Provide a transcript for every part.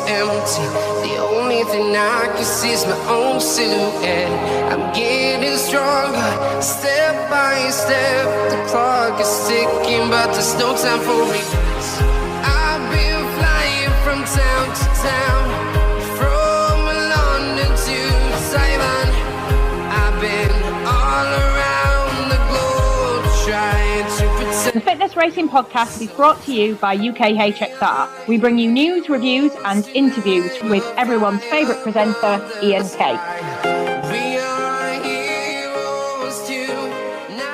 empty. The only thing I can see is my own silhouette. I'm getting stronger, step by step. The clock is ticking, but there's no time for regrets. I've been flying from town to town, from London to Taiwan. I've been all around the globe trying to pretend. The Fitness Racing Podcast is brought to you by UKHXR. We bring you news, reviews and interviews with everyone's favourite presenter, Ian Kay. We are heroes tonight.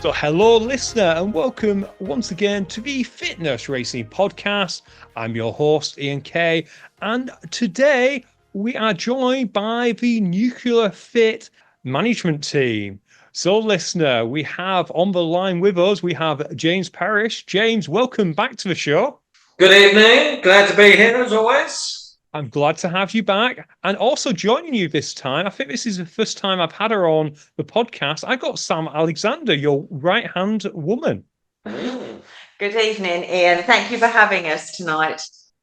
So hello listener and welcome once again to the Fitness Racing Podcast. I'm your host Ian Kay, and today we are joined by the Nuclear Fit management team. So listener, we have on the line with us, we have James Parrish. James, welcome back to the show. Good evening. Glad to be here as always. I'm glad to have you back. And also joining you this time, I think this is the first time I've had her on the podcast. I got Sam Alexander, your right-hand woman. Good evening, Ian. Thank you for having us tonight.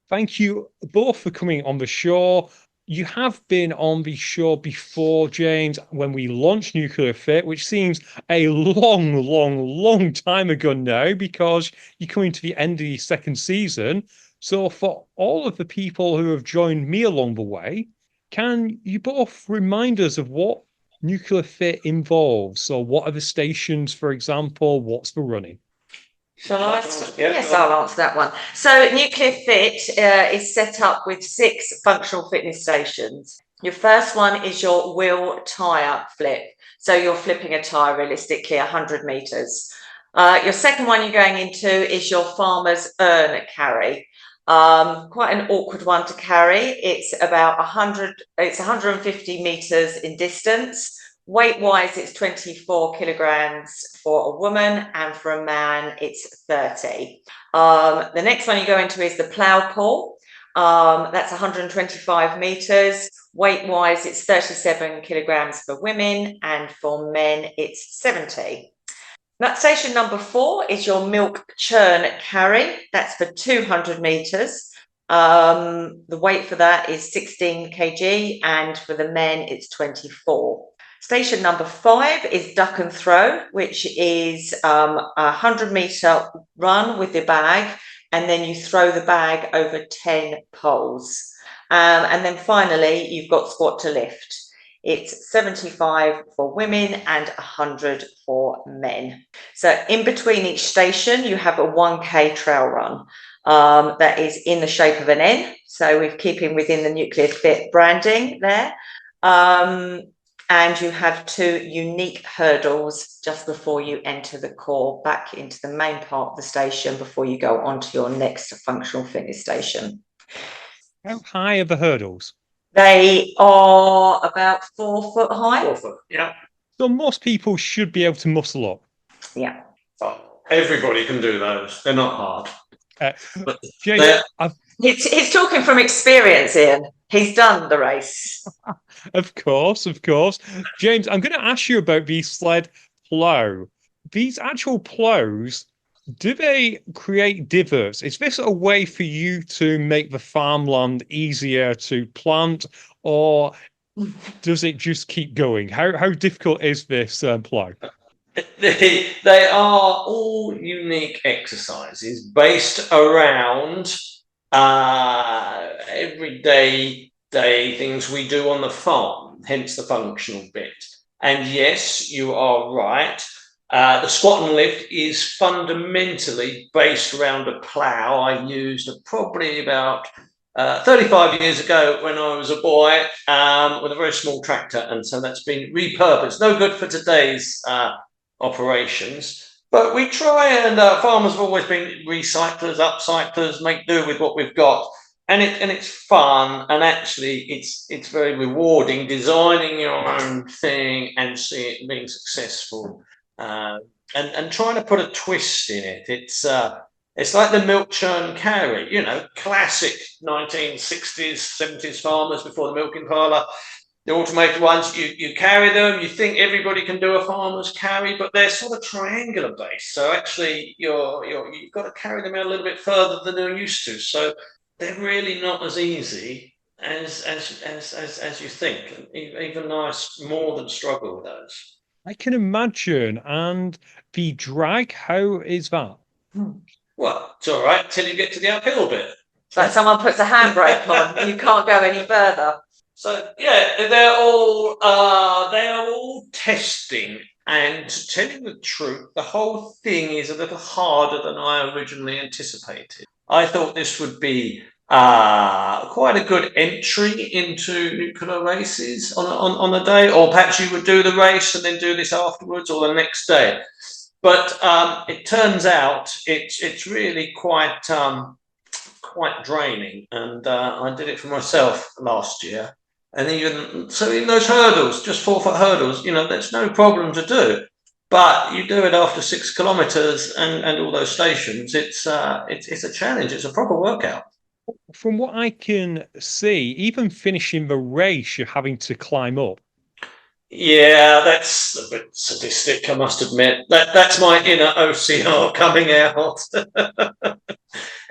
Thank you both for coming on the show. You have been on the show before, James, when we launched Nuclear Fit, which seems a long time ago now because you're coming to the end of the second season. So for all of the people who have joined me along the way, can you both remind us of what Nuclear Fit involves? So what are the stations, for example? What's the running? Shall I? Yes, I'll answer that one. So Nuclear Fit is set up with 6 functional fitness stations. Your first one is your wheel tyre flip. So you're flipping a tyre realistically 100 metres. Your second one you're going into is your farmer's urn carry. Quite an awkward one to carry. It's about 150 metres in distance. Weight-wise, it's 24 kilograms for a woman, and for a man, it's 30. The next one you go into is the plough pull. That's 125 meters. Weight-wise, it's 37 kilograms for women, and for men, it's 70. Now, station number 4 is your milk churn carry. That's for 200 meters. The weight for that is 16 kg, and for the men, it's 24. Station number 5 is duck and throw, which is a 100-meter run with the bag, and then you throw the bag over 10 poles. And then finally, you've got squat to lift. It's 75 for women and 100 for men. So in between each station, you have a 1K trail run that is in the shape of an N. So we're keeping within the Nuclear Fit branding there. And you have 2 unique hurdles just before you enter the core back into the main part of the station before you go on to your next functional fitness station. How high are the hurdles? They are about 4 foot high. 4 foot, yeah. So most people should be able to muscle up. Yeah. Oh, everybody can do those. They're not hard. James, He's talking from experience, Ian. He's done the race. Of course. James, I'm going to ask you about the sled plough. These actual ploughs, do they create divots? Is this a way for you to make the farmland easier to plant, or does it just keep going? How difficult is this plough? They are all unique exercises based around everyday things we do on the farm, hence the functional bit. And yes, you are right. The squat and lift is fundamentally based around a plough I used probably about 35 years ago when I was a boy with a very small tractor. And so that's been repurposed. No good for today's operations. But we try, and farmers have always been recyclers, upcyclers, make do with what we've got. And it's fun, and actually it's very rewarding designing your own thing and see it being successful, and trying to put a twist in it. It's like the milk churn carry, classic 1960s, 70s farmers before the milking parlour. The automated ones, you carry them, you think everybody can do a farmer's carry, but they're sort of triangular based. So actually you've got to carry them out a little bit further than they're used to. So they're really not as easy as you think. Even I more than struggle with those. I can imagine. And the drag, how is that? Well, it's all right till you get to the uphill bit. It's like someone puts a handbrake on and you can't go any further. So yeah, they are all testing. And to tell you the truth, the whole thing is a little harder than I originally anticipated. I thought this would be quite a good entry into nuclear races on a day, or perhaps you would do the race and then do this afterwards or the next day. But it turns out it's really quite draining, and I did it for myself last year. And even those hurdles, just 4-foot hurdles, there's no problem to do. But you do it after 6 kilometers and all those stations. It's a challenge. It's a proper workout. From what I can see, even finishing the race, you're having to climb up. Yeah, that's a bit sadistic, I must admit. That's my inner OCR coming out.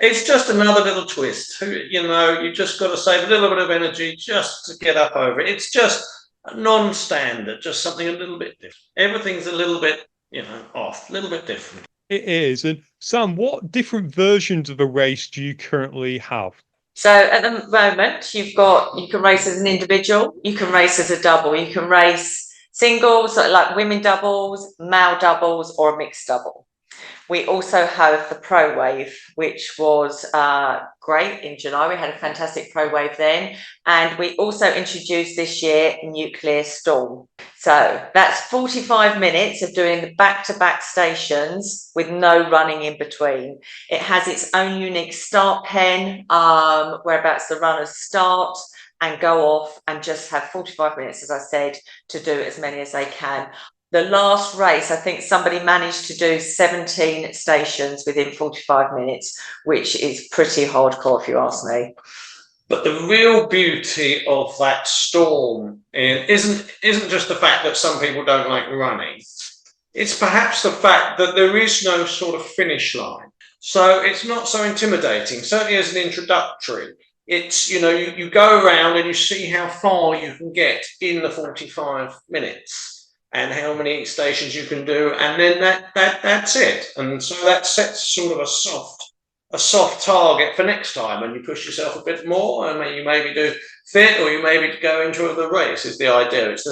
It's just another little twist. You just got to save a little bit of energy just to get up over it. It's just non-standard, just something a little bit different. Everything's a little bit, off, a little bit different. It is. And Sam, what different versions of the race do you currently have? So at the moment, you can race as an individual, you can race as a double, you can race singles, like women doubles, male doubles, or a mixed double. We also have the Pro Wave, which was great in July. We had a fantastic Pro Wave then. And we also introduced this year Nuclear Storm. So that's 45 minutes of doing the back-to-back stations with no running in between. It has its own unique start pen, whereabouts the runners start and go off and just have 45 minutes, as I said, to do as many as they can. The last race, I think somebody managed to do 17 stations within 45 minutes, which is pretty hardcore if you ask me. But the real beauty of that storm isn't just the fact that some people don't like running. It's perhaps the fact that there is no sort of finish line. So it's not so intimidating, certainly as an introductory. It's, you go around and you see how far you can get in the 45 minutes. And how many stations you can do, and then that's it. And so that sets sort of a soft target for next time, and you push yourself a bit more, and you maybe do fit, or you maybe go into the race is the idea. It's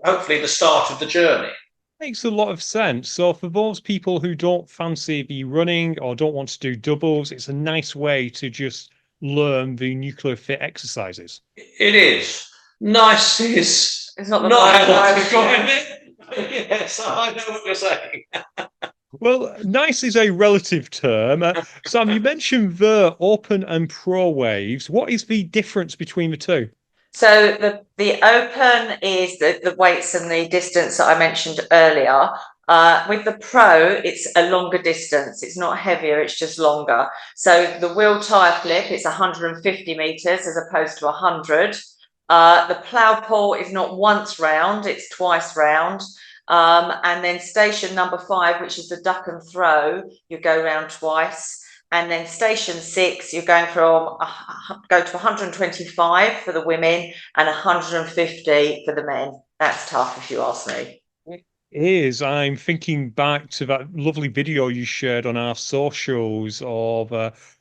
hopefully the start of the journey. Makes a lot of sense. So for those people who don't fancy the running or don't want to do doubles, it's a nice way to just learn the nuclear fit exercises. It is. Nice is it's not how to describe it. Yes, I know what you're saying. Well, nice is a relative term. Sam, you mentioned the Open and Pro Waves. What is the difference between the two? So the Open is the weights and the distance that I mentioned earlier. With the Pro, it's a longer distance. It's not heavier, it's just longer. So the wheel tyre flip, it's 150 metres as opposed to 100. The plough pull is not once round, it's twice round. And then station number 5, which is the duck and throw, you go round twice. And then station 6, you're going go to 125 for the women and 150 for the men. That's tough if you ask me. It is. I'm thinking back to that lovely video you shared on our socials of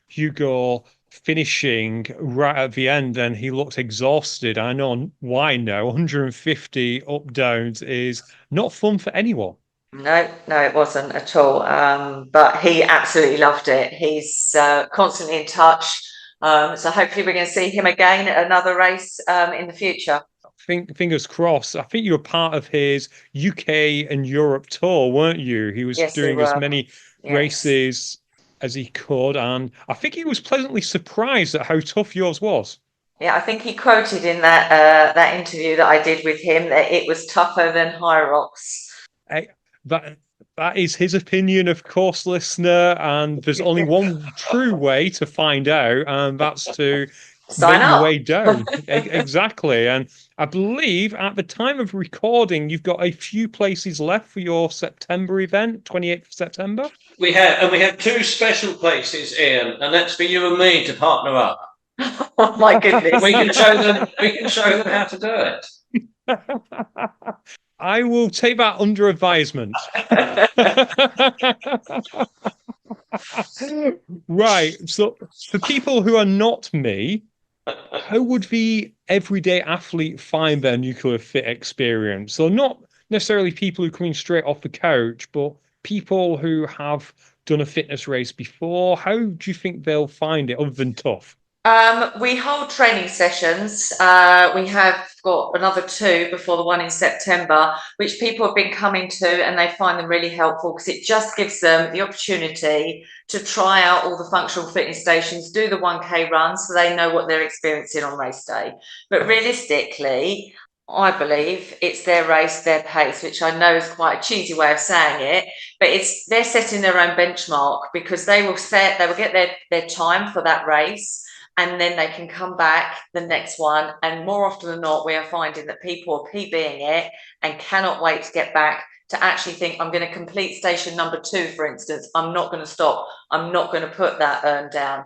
Hugo finishing right at the end, and he looked exhausted. I know why now. 150 up downs is not fun for anyone. No, it wasn't at all. But he absolutely loved it. He's constantly in touch. So hopefully we're going to see him again at another race in the future. Fingers crossed. I think you were part of his UK and Europe tour, weren't you? He was doing as many races as he could, and I think he was pleasantly surprised at how tough yours was. Yeah, I think he quoted in that interview that I did with him that it was tougher than High Rocks. That is his opinion, of course, listener, and there's only one true way to find out, and that's to Sign make your up. way down. Exactly. And I believe at the time of recording, you've got a few places left for your September event, 28th of September. We have two special places, Ian, and that's for you and me to partner up. Oh my goodness. We can show them how to do it. I will take that under advisement. Right. So for people who are not me, how would the everyday athlete find their nuclear fit experience? So not necessarily people who are coming straight off the couch, but people who have done a fitness race before. How do you think they'll find it other than tough? We hold training sessions. We have got another 2 before the one in September, which people have been coming to, and they find them really helpful because it just gives them the opportunity to try out all the functional fitness stations, do the 1K run so they know what they're experiencing on race day. But realistically, I believe it's their race, their pace, which I know is quite a cheesy way of saying it, but they're setting their own benchmark because they will get their time for that race. And then they can come back the next one. And more often than not, we are finding that people are PBing it and cannot wait to get back to actually think, I'm going to complete station number 2, for instance. I'm not going to stop. I'm not going to put that urn down.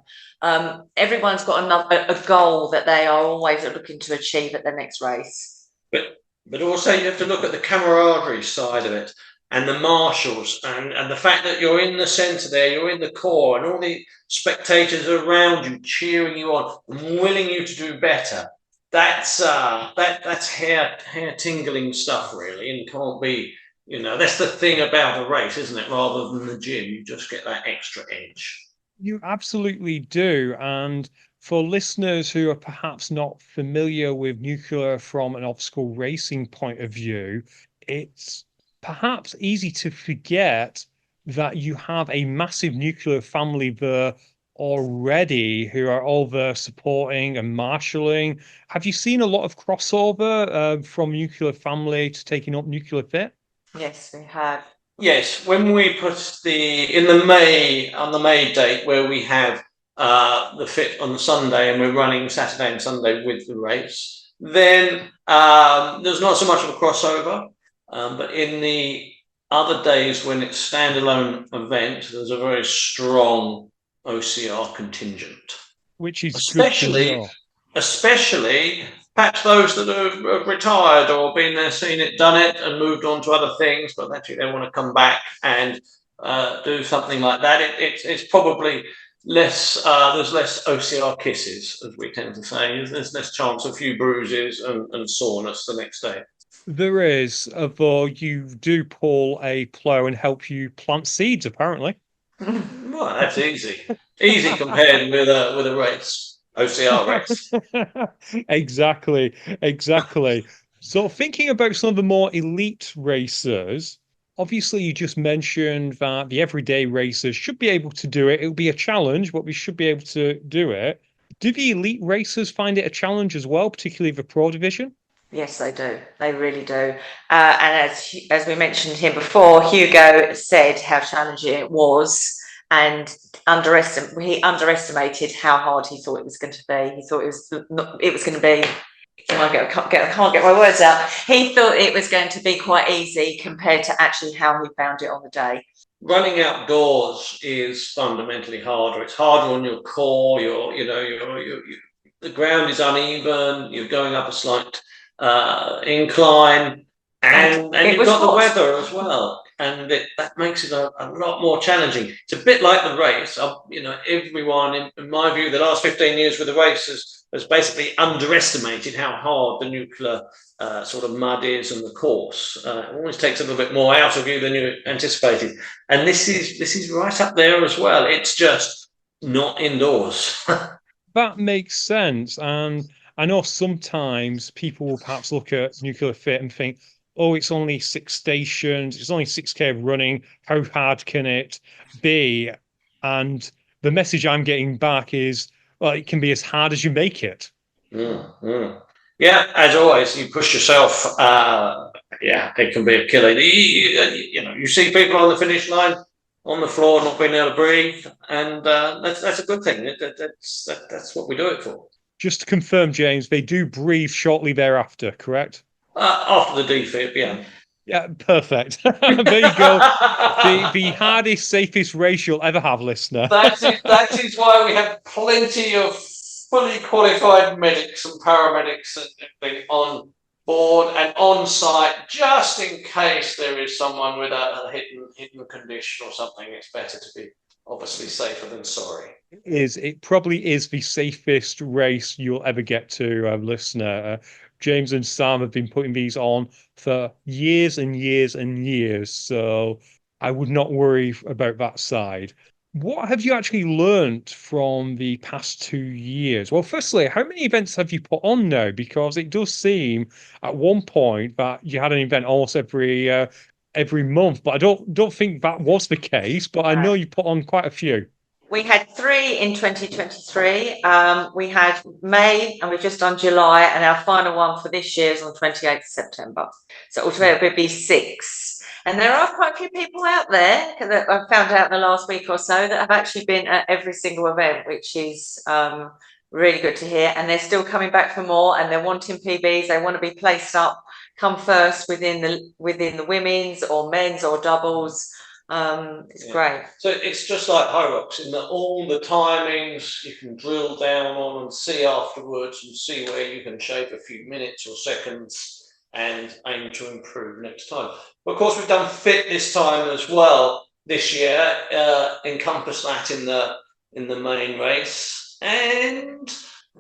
Everyone's got a goal that they are always looking to achieve at the next race. But also you have to look at the camaraderie side of it, and the marshals, and the fact that you're in the centre there, you're in the core, and all the spectators around you cheering you on and willing you to do better. That's hair tingling stuff, really, and can't be, that's the thing about a race, isn't it? Rather than the gym, you just get that extra edge. You absolutely do. And for listeners who are perhaps not familiar with nuclear from an obstacle racing point of view, it's perhaps easy to forget that you have a massive nuclear family there already who are all there supporting and marshalling. Have you seen a lot of crossover from nuclear family to taking up nuclear fit? Yes, we have. Yes, when we put on the May date where we have the fit on the Sunday and we're running Saturday and Sunday with the race, then there's not so much of a crossover. But in the other days when it's standalone event, there's a very strong OCR contingent. Which is especially perhaps those that have retired or been there, seen it, done it, and moved on to other things, but actually they want to come back and do something like that. It's probably less. There's less OCR kisses, as we tend to say. There's less chance of a few bruises and soreness the next day. There is, although you do pull a plough and help you plant seeds, apparently. Well, that's easy. Easy compared with a race, OCR race. Exactly. So thinking about some of the more elite racers, obviously you just mentioned that the everyday racers should be able to do it. It'll be a challenge, but we should be able to do it. Do the elite racers find it a challenge as well, particularly the pro division? Yes, they do. They really do. And as we mentioned here before, Hugo said how challenging it was, and he underestimated how hard he thought it was going to be. He thought it was going to be. I can't get my words out. He thought it was going to be quite easy compared to actually how he found it on the day. Running outdoors is fundamentally harder. It's harder on your core. The ground is uneven. You're going up a slight incline, and you've got the weather as well, and that makes it a lot more challenging. It's a bit like the race. Everyone, in my view, the last 15 years with the race has basically underestimated how hard the nuclear sort of mud is and the course. It always takes a little bit more out of you than you anticipated, and this is right up there as well. It's just not indoors. That makes sense. And I know sometimes people will perhaps look at nuclear fit and think, oh, it's only 6 stations, it's only 6K running, how hard can it be? And the message I'm getting back is, well, it can be as hard as you make it. Yeah, as always, you push yourself. It can be a killer. You see people on the finish line, on the floor, not being able to breathe, and that's a good thing. That's what we do it for. Just to confirm, James, they do breathe shortly thereafter, correct? After the defib, yeah. Yeah, perfect. There you go. The hardest, safest race you'll ever have, listener. That is why we have plenty of fully qualified medics and paramedics and everything on board and on site, just in case there is someone with a hidden condition or something. It's better to be obviously safer than sorry. It probably is the safest race you'll ever get to, listener. James and Sam have been putting these on for years and years and years, so I would not worry about that side. What have you actually learned from the past 2 years? Well, firstly, how many events have you put on now? Because it does seem at one point that you had an event almost every month, but I don't think that was the case. But I know you put on quite a few. We had 3 in 2023. We had May, and we've just done July, and our final one for this year is on 28th September. So altogether it would be 6. And there are quite a few people out there that I've found out in the last week or so that have actually been at every single event, which is really good to hear. And they're still coming back for more, and they're wanting PBs. They want to be placed up, come first within the women's or men's or doubles. It's great. So it's just like high rocks in that all the timings you can drill down on and see afterwards and see where you can shave a few minutes or seconds and aim to improve next time. But of course, we've done fit this time as well this year, encompass that in the main race. And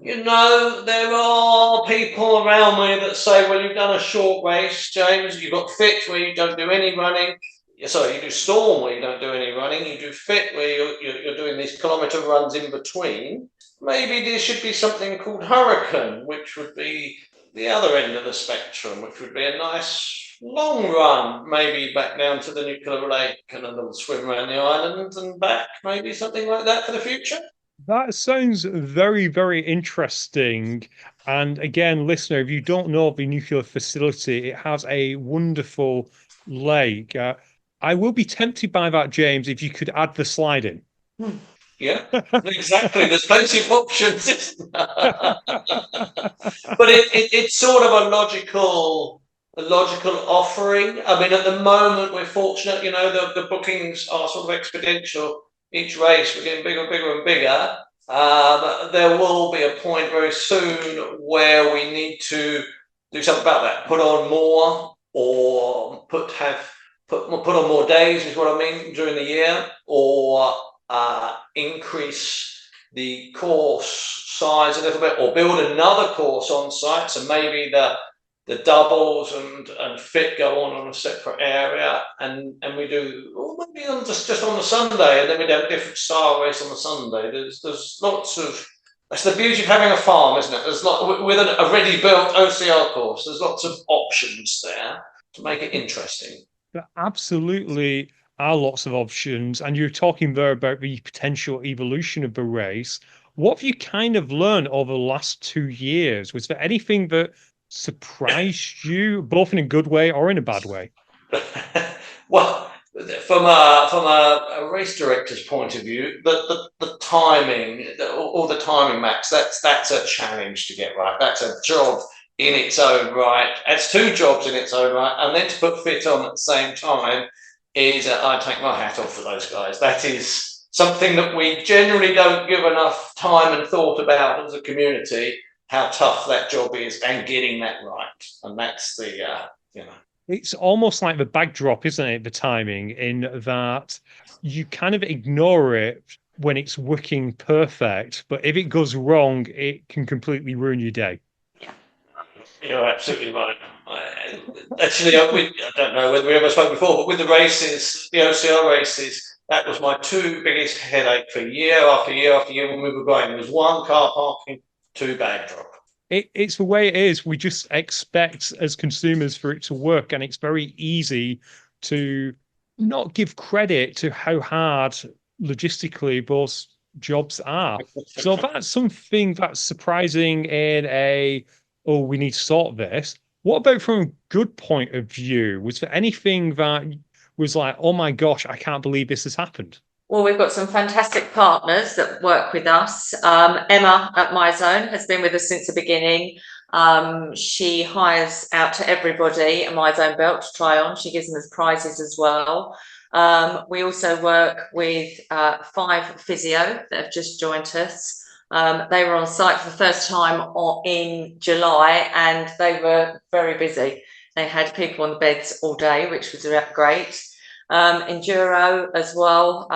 you know, there are people around me that say, well, you've done a short race, James, you've got fit where you don't do any running. Sorry, you do storm where you don't do any running. You do fit where you're doing these kilometre runs in between. Maybe there should be something called hurricane, which would be the other end of the spectrum, which would be a nice long run, maybe back down to the nuclear lake and a little swim around the island and back, maybe something like that for the future. That sounds very, very interesting. And again, listener, if you don't know the nuclear facility, it has a wonderful lake. I will be tempted by that, James, if you could add the slide in. Yeah, exactly. There's plenty of options, isn't there? But it's sort of a logical offering. I mean, at the moment, we're fortunate, you know, the bookings are sort of exponential. Each race, we're getting bigger and bigger and bigger. There will be a point very soon where we need to do something about that. Put on more or put on more days is what I mean during the year, or increase the course size a little bit, or build another course on site. So maybe the doubles and fit go on a separate area, and we do maybe just on the Sunday, and then we do a different style race on the Sunday. There's lots of. That's the beauty of having a farm, isn't it? There's with a ready built OCR course. There's lots of options there to make it interesting. There absolutely are lots of options, and you're talking there about the potential evolution of the race. What have you kind of learned over the last 2 years? Was there anything that surprised you, both in a good way or in a bad way? Well, from a race director's point of view, the timing, all the timing maps, that's a challenge to get right. That's a job in its own right. It's 2 jobs in its own right, and then to put fit on at the same time is I take my hat off for those guys. That is something that we generally don't give enough time and thought about as a community, how tough that job is and getting that right. And that's the It's almost like the backdrop, isn't it? The timing, in that you kind of ignore it when it's working perfect, but if it goes wrong, it can completely ruin your day. You're absolutely right. Actually, I don't know whether we ever spoke before, but with the races, the OCR races, that was my 2 biggest headache for year after year after year when we were going. There was 1 car parking, 2 bag drop. It's the way it is. We just expect as consumers for it to work, and it's very easy to not give credit to how hard logistically those jobs are. So that's something that's surprising in we need to sort this. What about from a good point of view? Was there anything that was like, oh my gosh, I can't believe this has happened? Well, we've got some fantastic partners that work with us. Emma at MyZone has been with us since the beginning. She hires out to everybody a MyZone belt to try on. She gives them as prizes as well. We also work with 5 physio that have just joined us. They were on site for the first time in July, and they were very busy. They had people on the beds all day, which was great. Enduro as well,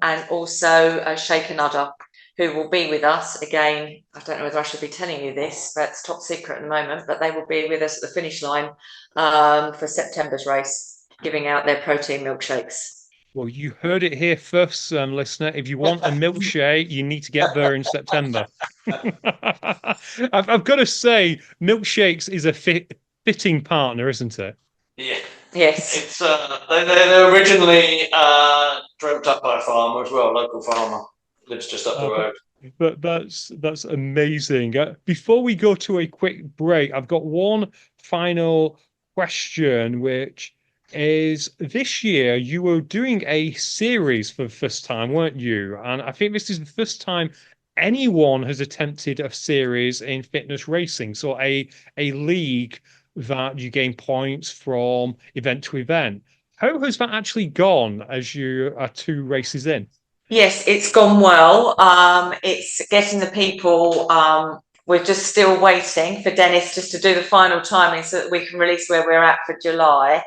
and also Shake Another, who will be with us again. I don't know whether I should be telling you this, but it's top secret at the moment, but they will be with us at the finish line for September's race, giving out their protein milkshakes. Well, you heard it here first, listener. If you want a milkshake, you need to get there in September. I've got to say, milkshakes is a fitting partner, isn't it? Yeah. Yes. It's they're originally dreamt up by a farmer as well, a local farmer. Lives just up the road. But that's amazing. Before we go to a quick break, I've got one final question, which is this year you were doing a series for the first time, weren't you? And I think this is the first time anyone has attempted a series in fitness racing. So a league that you gain points from event to event. How has that actually gone as you are 2 races in? Yes, it's gone well. It's getting the people. We're just still waiting for Dennis just to do the final timing so that we can release where we're at for July.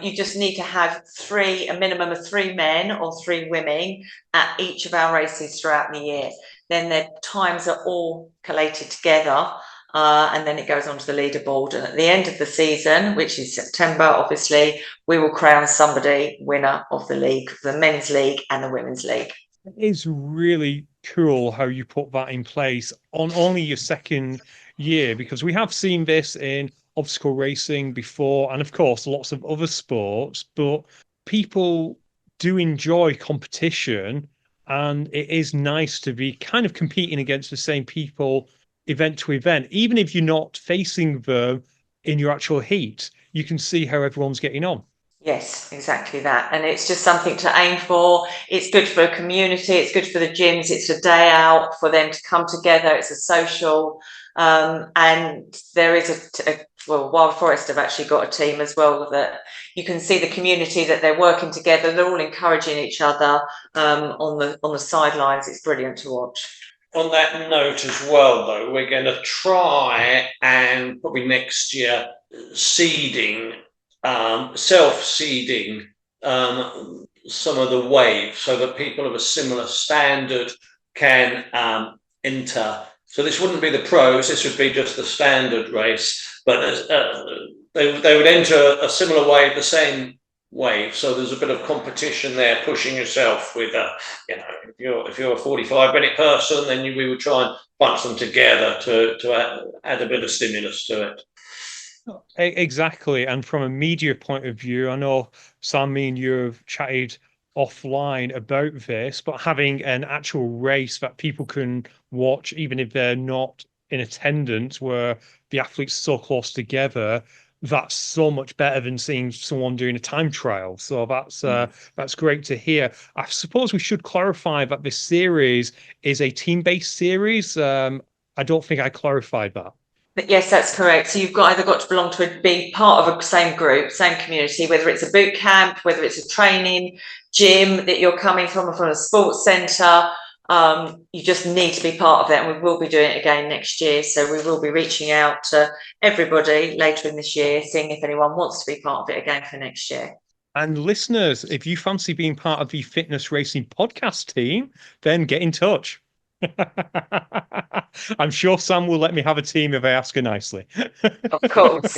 You just need to have a minimum of 3 men or 3 women at each of our races throughout the year. Then their times are all collated together, and then it goes onto the leaderboard. And at the end of the season, which is September, obviously, we will crown somebody winner of the league, the men's league and the women's league. It is really cool how you put that in place on only your 2nd year, because we have seen this in obstacle racing before, and of course lots of other sports, but people do enjoy competition, and it is nice to be kind of competing against the same people event to event. Even if you're not facing them in your actual heat, you can see how everyone's getting on. Yes, exactly that. And it's just something to aim for. It's good for a community. It's good for the gyms. It's a day out for them to come together. It's a social. And there is Wild Forest have actually got a team as well that you can see the community that they're working together. They're all encouraging each other on the sidelines. It's brilliant to watch. On that note as well, though, we're going to try and probably next year self-seeding some of the waves so that people of a similar standard can enter. So this wouldn't be the pros, this would be just the standard race, but they would enter a similar wave, the same wave. So there's a bit of competition there, pushing yourself with if you're a 45-minute person, then we would try and bunch them together to add a bit of stimulus to it. Exactly. And from a media point of view, I know, Sam, me and you have chatted offline about this, but having an actual race that people can watch, even if they're not in attendance, where the athletes are so close together, that's so much better than seeing someone doing a time trial. So that's great to hear. I suppose we should clarify that this series is a team-based series. I don't think I clarified that. Yes, that's correct. So you've either got to be part of a same group, same community, whether it's a boot camp, whether it's a training gym that you're coming from a sports centre. You just need to be part of that, and we will be doing it again next year. So we will be reaching out to everybody later in this year, seeing if anyone wants to be part of it again for next year. And listeners, if you fancy being part of the Fitness Racing podcast team, then get in touch. I'm sure Sam will let me have a team if I ask her nicely. Of course.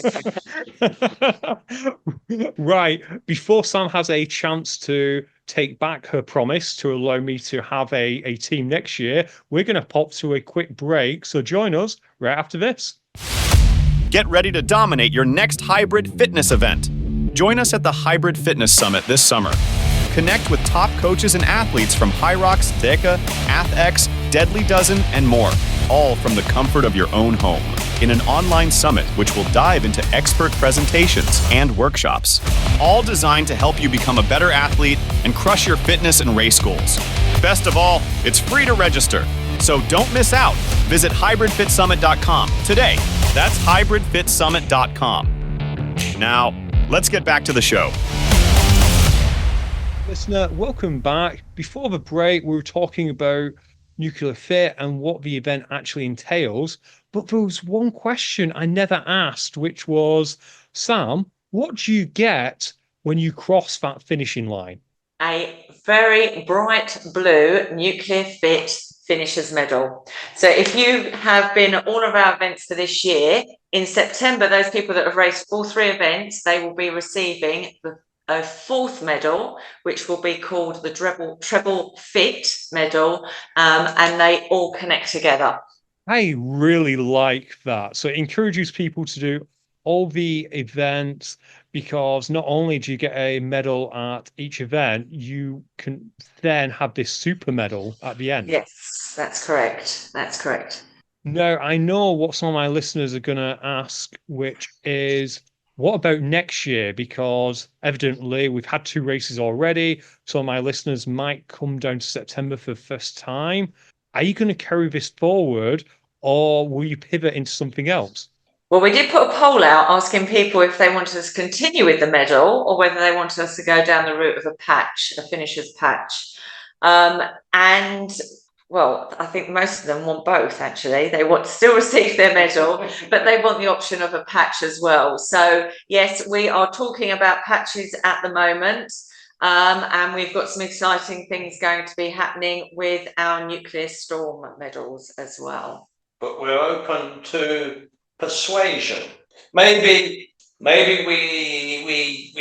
Right. Before Sam has a chance to take back her promise to allow me to have a team next year, we're going to pop to a quick break. So join us right after this. Get ready to dominate your next hybrid fitness event. Join us at the Hybrid Fitness Summit this summer. Connect with top coaches and athletes from Hyrox, DECA, AthX, Deadly Dozen, and more, all from the comfort of your own home. in an online summit which will dive into expert presentations and workshops, all designed to help you become a better athlete and crush your fitness and race goals. Best of all, it's free to register, so don't miss out. Visit hybridfitsummit.com today. That's hybridfitsummit.com. Now, let's get back to the show. Listener, welcome back. Before the break, we were talking about Nuclear Fit and what the event actually entails. But there was one question I never asked, which was, Sam, what do you get when you cross that finishing line? A very bright blue Nuclear Fit Finishers Medal. So if you have been at all of our events for this year, in September, those people that have raced all 3 events, they will be receiving a 4th medal, which will be called the Treble Fit Medal, and they all connect together. I really like that. So it encourages people to do all the events, because not only do you get a medal at each event, you can then have this super medal at the end. Yes, that's correct. That's correct. Now, I know what some of my listeners are going to ask, which is, what about next year? Because evidently we've had 2 races already. So my listeners might come down to September for the first time. Are you going to carry this forward, or will you pivot into something else? Well, we did put a poll out asking people if they wanted us to continue with the medal or whether they wanted us to go down the route of a patch, a finisher's patch. And well, I think most of them want both, actually. They want to still receive their medal, but they want the option of a patch as well. So yes, we are talking about patches at the moment. And we've got some exciting things going to be happening with our Nuclear Storm medals as well. But we're open to persuasion. Maybe we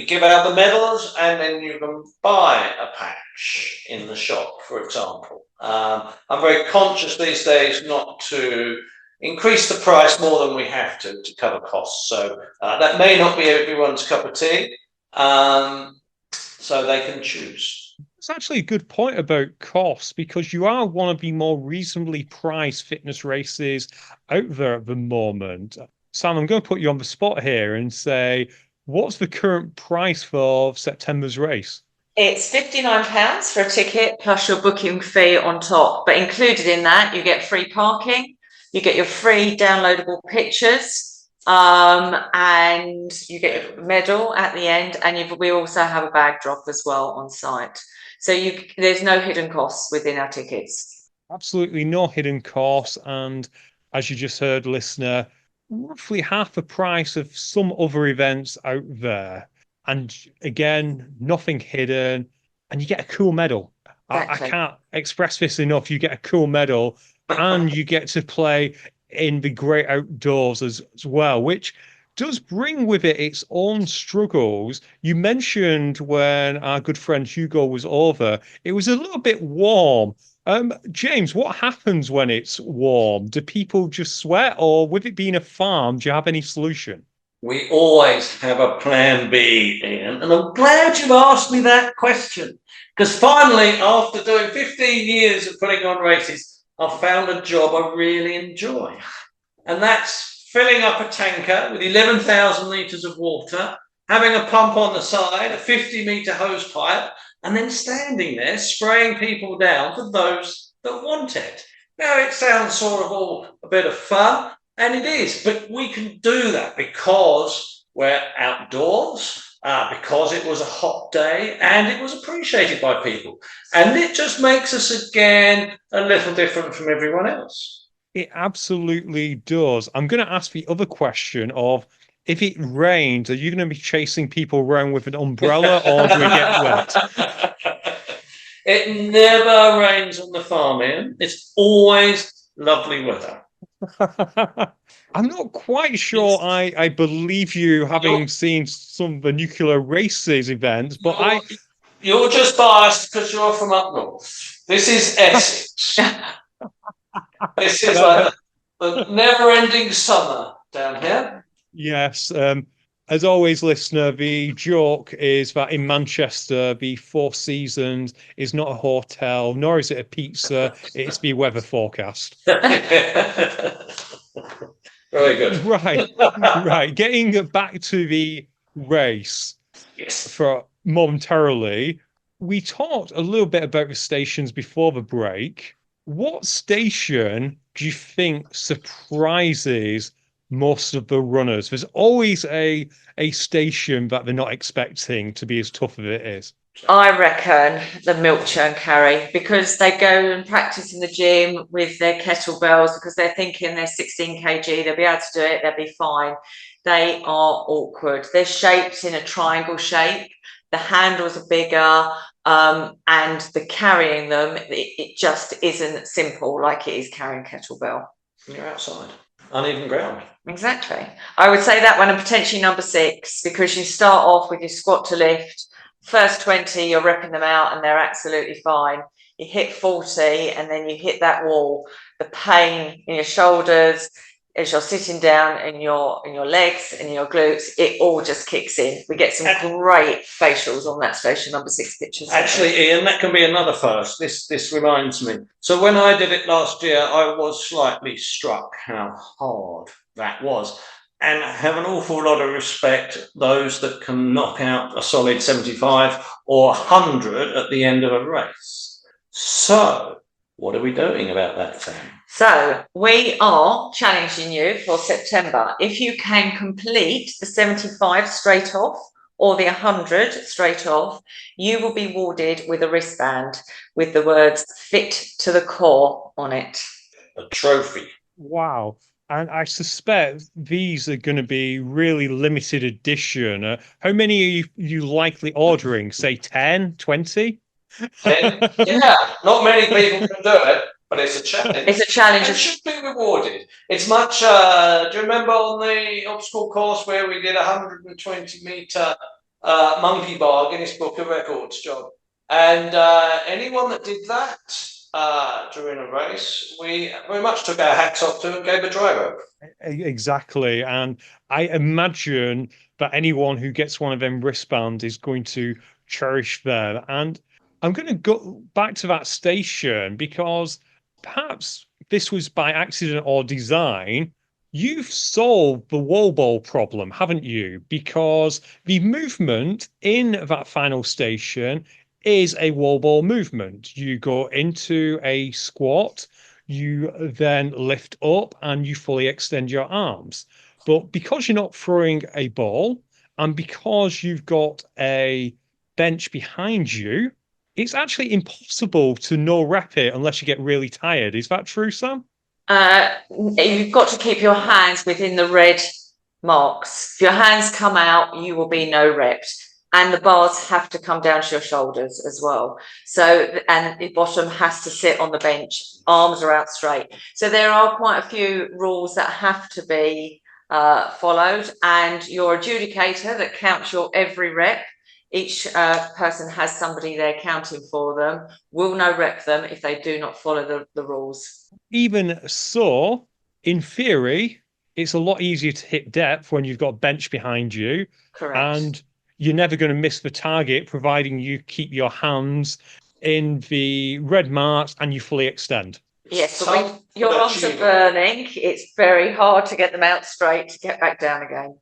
give out the medals and then you can buy a patch in the shop, for example. I'm very conscious these days not to increase the price more than we have to cover costs. So that may not be everyone's cup of tea, so they can choose. It's actually a good point about costs, because you are one of the more reasonably priced fitness races out there at the moment. Sam, I'm going to put you on the spot here and say, what's the current price for September's race? It's £59 for a ticket plus your booking fee on top. But included in that, you get free parking, you get your free downloadable pictures, and you get a medal at the end. And we also have a bag drop as well on site. So there's no hidden costs within our tickets. Absolutely no hidden costs. And as you just heard, listener, roughly half the price of some other events out there. And again, nothing hidden. And you get a cool medal. Exactly. I can't express this enough. You get a cool medal and you get to play in the great outdoors as well, which does bring with it its own struggles. You mentioned when our good friend Hugo was over, it was a little bit warm. James, what happens when it's warm? Do people just sweat, or with it being a farm, do you have any solution? We always have a plan B, Ian, and I'm glad you asked me that question, because finally, after doing 15 years of putting on races, I've found a job I really enjoy, and that's filling up a tanker with 11,000 litres of water, having a pump on the side, a 50-metre hose pipe, and then standing there spraying people down for those that want it. Now, it sounds sort of all a bit of fun, and it is, but we can do that because we're outdoors, because it was a hot day, and it was appreciated by people. And it just makes us, again, a little different from everyone else. It absolutely does. I'm going to ask the other question of, if it rains, are you going to be chasing people around with an umbrella, or do we get wet? It never rains on the farm, Ian. It's always lovely weather. I'm not quite sure I believe you, having seen some of the nuclear races events, but You're just biased because you're from up north. This is Essex. This is like the never-ending summer down here. Yes. As always, listener, the joke is that in Manchester, the Four Seasons is not a hotel, nor is it a pizza. It's the weather forecast. Very good. Right. Getting back to the race for momentarily, we talked a little bit about the stations before the break. What station do you think surprises most of the runners? There's always a station that they're not expecting to be as tough as it is. I reckon the milk churn carry, because they go and practice in the gym with their kettlebells because they're thinking they're 16 kg, they'll be able to do it, they'll be fine. They are awkward. They're shaped in a triangle shape. The handles are bigger, and the carrying them, it just isn't simple like it is carrying kettlebell. You're outside. Uneven ground. Exactly. I would say that one, and potentially number 6, because you start off with your squat to lift. First 20, you're repping them out and they're absolutely fine. You hit 40 and then you hit that wall. The pain in your shoulders as you're sitting down, and your legs and your glutes, it all just kicks in. We get some great facials on that station number 6 pictures. Actually, Ian, that can be another first. This reminds me. So when I did it last year, I was slightly struck how hard that was. And I have an awful lot of respect those that can knock out a solid 75 or 100 at the end of a race. So what are we doing about that, Sam? So we are challenging you for September. If you can complete the 75 straight off or the 100 straight off, you will be awarded with a wristband with the words "fit to the core" on it. A trophy. Wow. And I suspect these are going to be really limited edition. How many are you likely ordering? Say 10, 20? 10? Yeah, not many people can do it, but it's a challenge. It's a challenge. It should be rewarded. It's much, do you remember on the obstacle course where we did a 120-meter monkey bar, Guinness Book of Records job? And anyone that did that during a race, we very much took our hats off to and gave a dry rope. Exactly. And I imagine that anyone who gets one of them wristbands is going to cherish them. And I'm going to go back to that station because perhaps this was by accident or design. You've solved the wall ball problem, haven't you? Because the movement in that final station is a wall ball movement. You go into a squat, you then lift up and you fully extend your arms. But because you're not throwing a ball and because you've got a bench behind you, it's actually impossible to no rep it unless you get really tired. Is that true, Sam? You've got to keep your hands within the red marks. If your hands come out, you will be no reps. And the bars have to come down to your shoulders as well. So, and the bottom has to sit on the bench. Arms are out straight. So there are quite a few rules that have to be followed. And your adjudicator that counts your every rep, each person has somebody there counting for them, will no rep them if they do not follow the rules. Even so, in theory, it's a lot easier to hit depth when you've got a bench behind you. Correct. And you're never going to miss the target, providing you keep your hands in the red marks and you fully extend. Yes, but when your arms are burning, it's very hard to get them out straight to get back down again.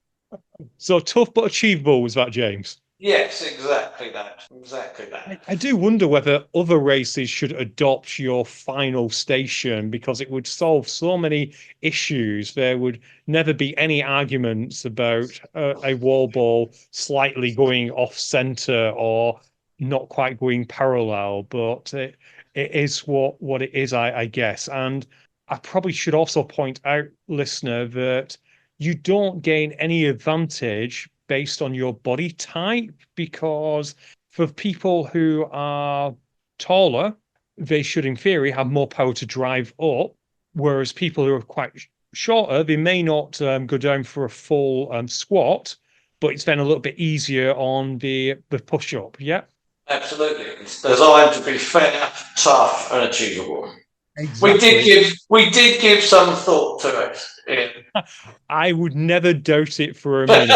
So tough but achievable, was that, James? Yes, exactly that. Exactly that. I do wonder whether other races should adopt your final station because it would solve so many issues. There would never be any arguments about a wall ball slightly going off center or not quite going parallel, but it is what it is, I guess. And I probably should also point out, listener, that you don't gain any advantage based on your body type, because for people who are taller, they should, in theory, have more power to drive up, whereas people who are quite shorter, they may not go down for a full squat, but it's then a little bit easier on the push-up, yeah? Absolutely. It's designed to be fair, tough, and achievable. Exactly. We did give some thought to it. Yeah. I would never doubt it for a minute.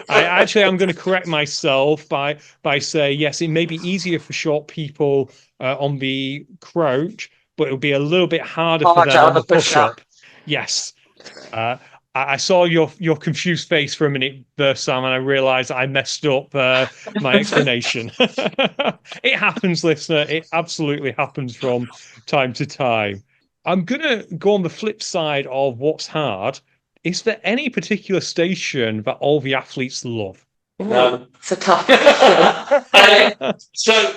I'm going to correct myself by saying, yes, it may be easier for short people on the crouch, but it'll be a little bit harder for them on the push-up. Yes. I saw your confused face for a minute there, Sam, and I realized I messed up my explanation. It happens, listener. It absolutely happens from time to time. I'm going to go on the flip side of what's hard. Is there any particular station that all the athletes love? No. It's a tough So,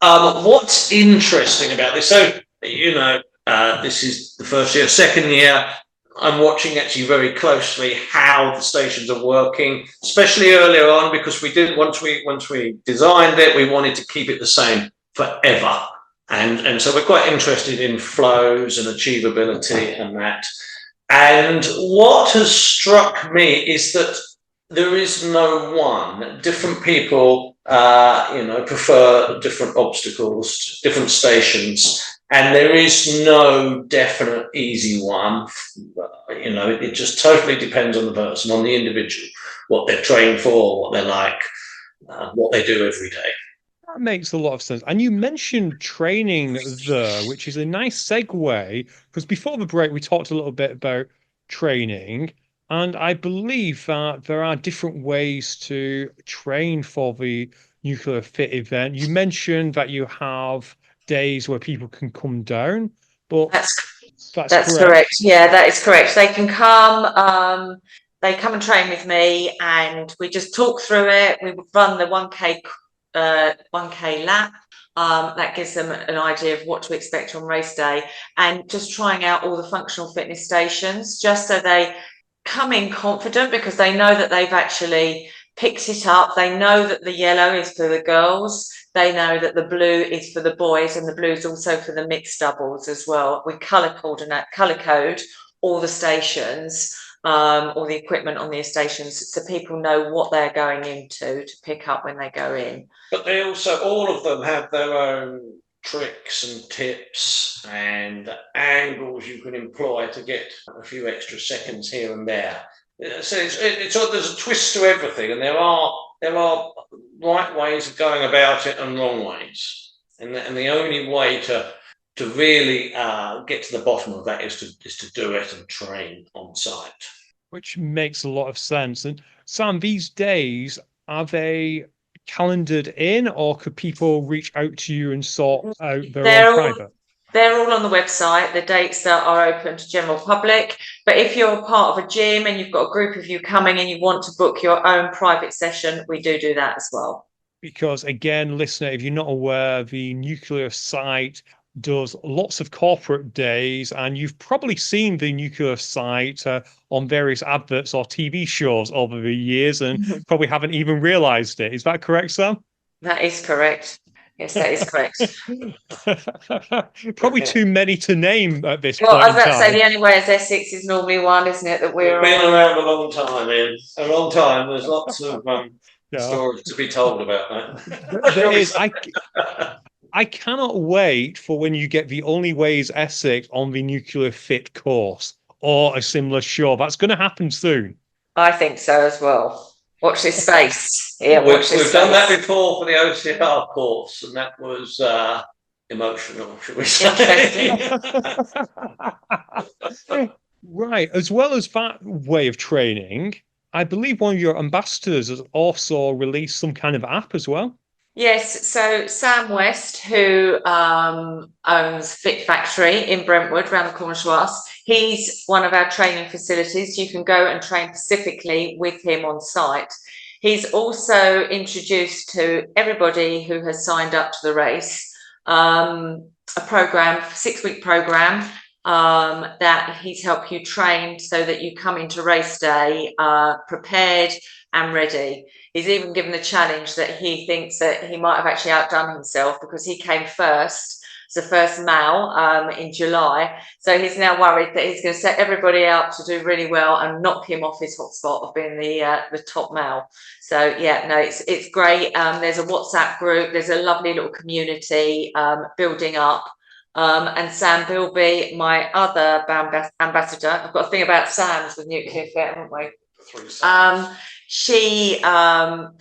what's interesting about this? So, this is the first year, second year. I'm watching actually very closely how the stations are working, especially earlier on, because we did once we designed it, we wanted to keep it the same forever, and so we're quite interested in flows and achievability and that. And what has struck me is that there is no one. Different people, prefer different obstacles, different stations, and there is no definite easy one. It just totally depends on the person, on the individual, what they're trained for, what they're like, what they do every day. That makes a lot of sense. And you mentioned training there, which is a nice segue, because before the break, we talked a little bit about training. And I believe that there are different ways to train for the Nuclear Fit event. You mentioned that you have days where people can come down, but that's correct. Yeah, that is correct. They can come. They come and train with me, and we just talk through it. We run the 1K lap. That gives them an idea of what to expect on race day, and just trying out all the functional fitness stations, just so they come in confident, because they know that they've actually picked it up. They know that the yellow is for the girls. They know that the blue is for the boys, and the blue is also for the mixed doubles as well. We colour code all the stations, all the equipment on the stations, so people know what they're going into to pick up when they go in. But they also, all of them have their own tricks and tips and angles you can employ to get a few extra seconds here and there. So there's a twist to everything, and there are right ways of going about it and wrong ways, and the only way to really get to the bottom of that is to do it and train on site. Which makes a lot of sense. And Sam, these days, are they calendared in, or could people reach out to you and sort out their own private? They're all on the website, the dates that are open to general public. But if you're part of a gym and you've got a group of you coming and you want to book your own private session, we do that as well. Because again, listener, if you're not aware, the Nuclear site does lots of corporate days, and you've probably seen the Nuclear site on various adverts or TV shows over the years, and probably haven't even realized it. Is that correct, Sam? That is correct. Yes, that is correct. Probably too many to name at this point. Well, I was about to say, the only way is Essex is normally one, isn't it? That we've been around a long time, Ian. A long time. There's lots of stories to be told about that. There is. I cannot wait for when you get the Only Ways Essex on the Nuclear Fit course or a similar show. That's going to happen soon. I think so as well. Watch this space. Yeah, we've done that before for the OCR course, and that was emotional, should we say? Right. As well as that way of training, I believe one of your ambassadors has also released some kind of app as well. Yes, so Sam West, who owns Fit Factory in Brentwood, around the corner to us, he's one of our training facilities. You can go and train specifically with him on site. He's also introduced to everybody who has signed up to the race a program, 6-week program, that he's helped you train so that you come into race day prepared and ready. He's even given the challenge that he thinks that he might have actually outdone himself, because he came first, as the first male in July. So he's now worried that he's going to set everybody up to do really well and knock him off his hotspot of being the top male. So yeah, no, it's great. There's a WhatsApp group. There's a lovely little community building up. And Sam Bilby, my other ambassador. I've got a thing about Sam's with Nuclear Fit, haven't we? She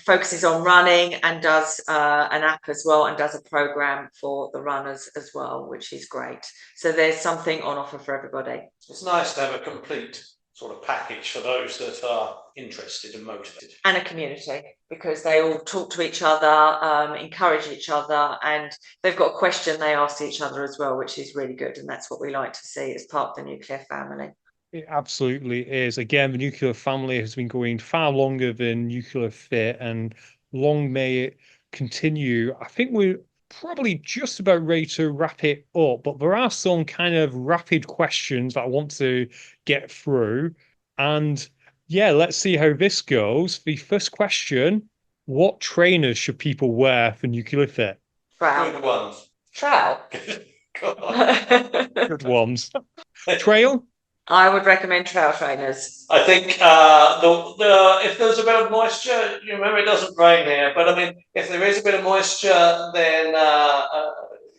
focuses on running and does an app as well, and does a program for the runners as well, which is great. So there's something on offer for everybody. It's nice to have a complete sort of package for those that are interested and motivated. And a community, because they all talk to each other, encourage each other, and they've got a question they ask each other as well, which is really good. And that's what we like to see as part of the nuclear family. It absolutely is. Again, the nuclear family has been going far longer than Nuclear Fit, and long may it continue. I think we're probably just about ready to wrap it up, but there are some kind of rapid questions that I want to get through. And yeah, let's see how this goes. The first question, what trainers should people wear for Nuclear Fit? Trowel. Good ones. Trowel. Good ones. Trail? I would recommend trowel trainers. I think if there's a bit of moisture, you remember it doesn't rain here, but I mean, if there is a bit of moisture, then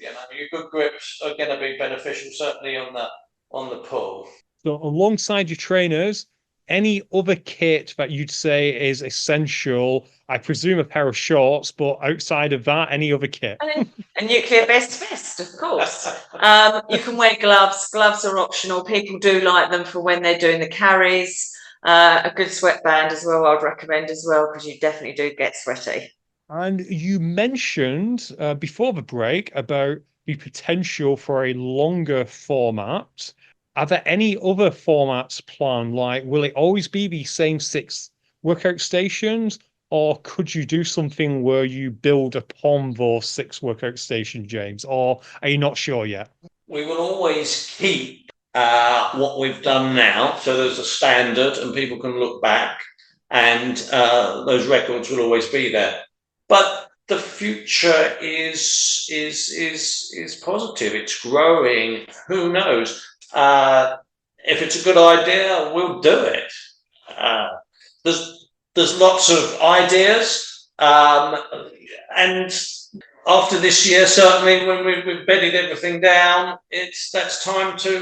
your good grips are going to be beneficial, certainly on the pull. So alongside your trainers, any other kit that you'd say is essential? I presume a pair of shorts, but outside of that, any other kit? A nuclear vest, of course. You can wear gloves. Gloves are optional. People do like them for when they're doing the carries. A good sweatband as well, I'd recommend as well, because you definitely do get sweaty. And you mentioned before the break about the potential for a longer format. Are there any other formats planned? Like, will it always be the same 6 workout stations, or could you do something where you build upon those 6 workout stations, James? Or are you not sure yet? We will always keep what we've done now, so there's a standard, and people can look back, and those records will always be there. But the future is positive. It's growing. Who knows? If it's a good idea, we'll do it. There's lots of ideas, and after this year, certainly when we've bedded everything down, that's time to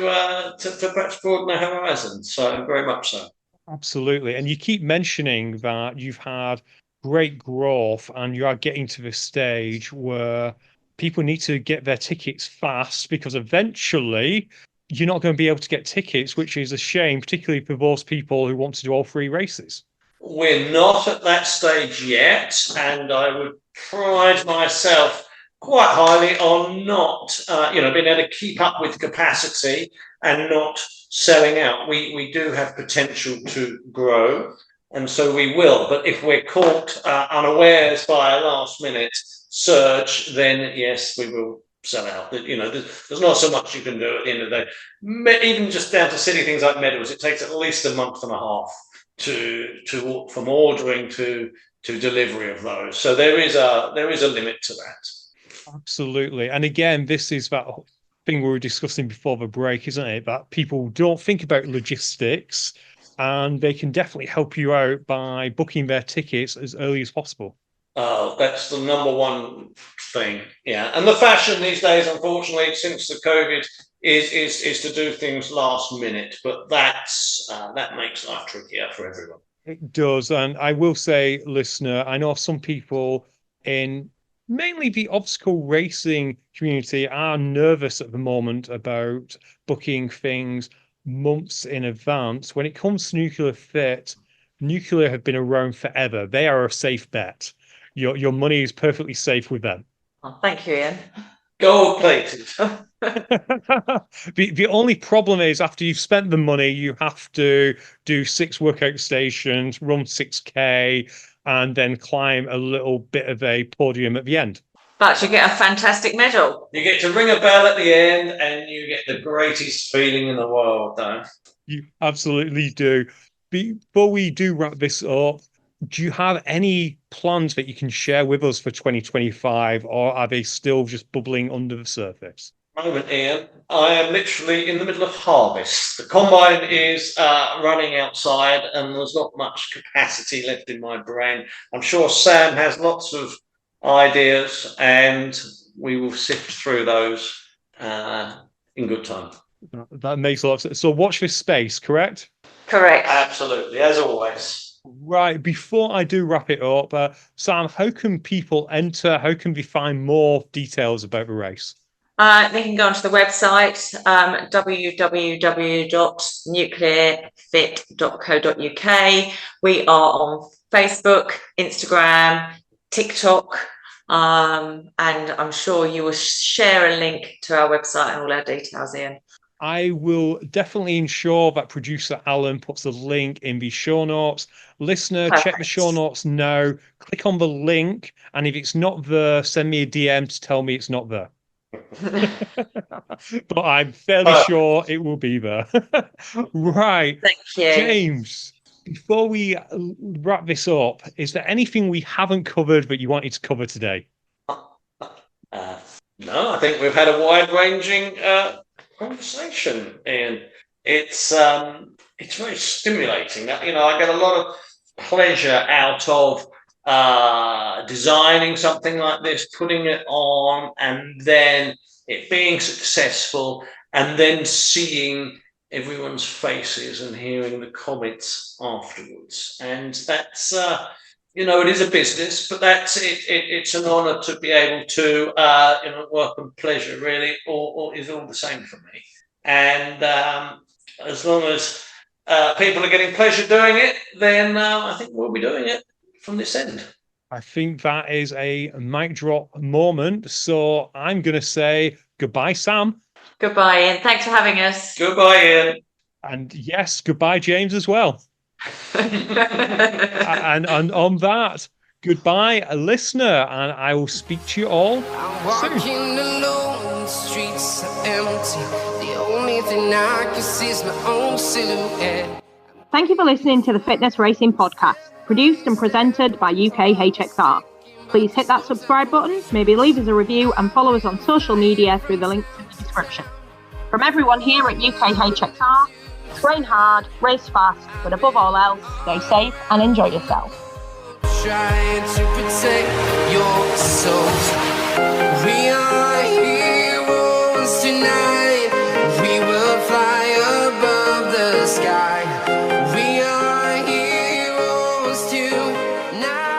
perhaps broaden the horizon. So very much so. Absolutely. And you keep mentioning that you've had great growth and you are getting to the stage where people need to get their tickets fast, because eventually you're not going to be able to get tickets, which is a shame, particularly for those people who want to do all 3 races. We're not at that stage yet, and I would pride myself quite highly on not, being able to keep up with capacity and not selling out. We do have potential to grow, and so we will. But if we're caught unawares by a last-minute surge, then yes, we will sell out. There's not so much you can do at the end of the day. Even just down to silly things like medals, it takes at least a month and a half from ordering to delivery of those. So there is a limit to that. Absolutely. And again, this is that thing we were discussing before the break, isn't it? That people don't think about logistics, and they can definitely help you out by booking their tickets as early as possible. That's the number one thing. Yeah. And the fashion these days, unfortunately, since the COVID, is to do things last minute, but that makes life trickier for everyone. It does. And I will say, listener, I know some people in mainly the obstacle racing community are nervous at the moment about booking things months in advance. When it comes to Nuclear Fit, Nuclear have been around forever. They are a safe bet. Your money is perfectly safe with them. Oh, thank you, Ian. Gold plated. The only problem is after you've spent the money, you have to do 6 workout stations, run 6K, and then climb a little bit of a podium at the end. But you get a fantastic medal. You get to ring a bell at the end, and you get the greatest feeling in the world, though. You absolutely do. Before we do wrap this up, do you have any plans that you can share with us for 2025, or are they still just bubbling under the surface? Moment, Ian. I am literally in the middle of harvest. The combine is running outside, and there's not much capacity left in my brain. I'm sure Sam has lots of ideas, and we will sift through those in good time. That makes a lot of sense. So watch this space, correct? Correct. Absolutely, as always. Right, before I do wrap it up, Sam, how can people enter? How can we find more details about the race? They can go onto the website, www.nuclearfit.co.uk. We are on Facebook, Instagram, TikTok, and I'm sure you will share a link to our website and all our details, Ian. I will definitely ensure that producer Alan puts the link in the show notes. Listener, check the show notes now. Click on the link, and if it's not there, send me a DM to tell me it's not there. But I'm fairly sure it will be there. Right. Thank you. James, before we wrap this up, is there anything we haven't covered that you wanted to cover today? No, I think we've had a wide-ranging conversation, and it's very stimulating. You know, I get a lot of pleasure out of designing something like this, putting it on, and then it being successful, and then seeing everyone's faces and hearing the comments afterwards. And that's you know, it is a business, but that's it. It's an honour to be able to you know, work and pleasure really, or is all the same for me. And as long as people are getting pleasure doing it, then I think we'll be doing it from this end. I think that is a mic drop moment. So I'm going to say goodbye, Sam. Goodbye, Ian. Thanks for having us. Goodbye, Ian. And yes, goodbye, James, as well. and on that, goodbye, listener, and I will speak to you all I'm walking soon. alone, the streets are empty. The only thing I can see is my own silhouette. Thank you for listening to the Fitness Racing Podcast, produced and presented by UKHXR. Please hit that subscribe button, maybe leave us a review, and follow us on social media through the links in the description. From everyone here at UKHXR, train hard, race fast, but above all else, stay safe and enjoy yourself. Trying to protect your soul. We are heroes tonight. We will fly above the sky. We are heroes tonight.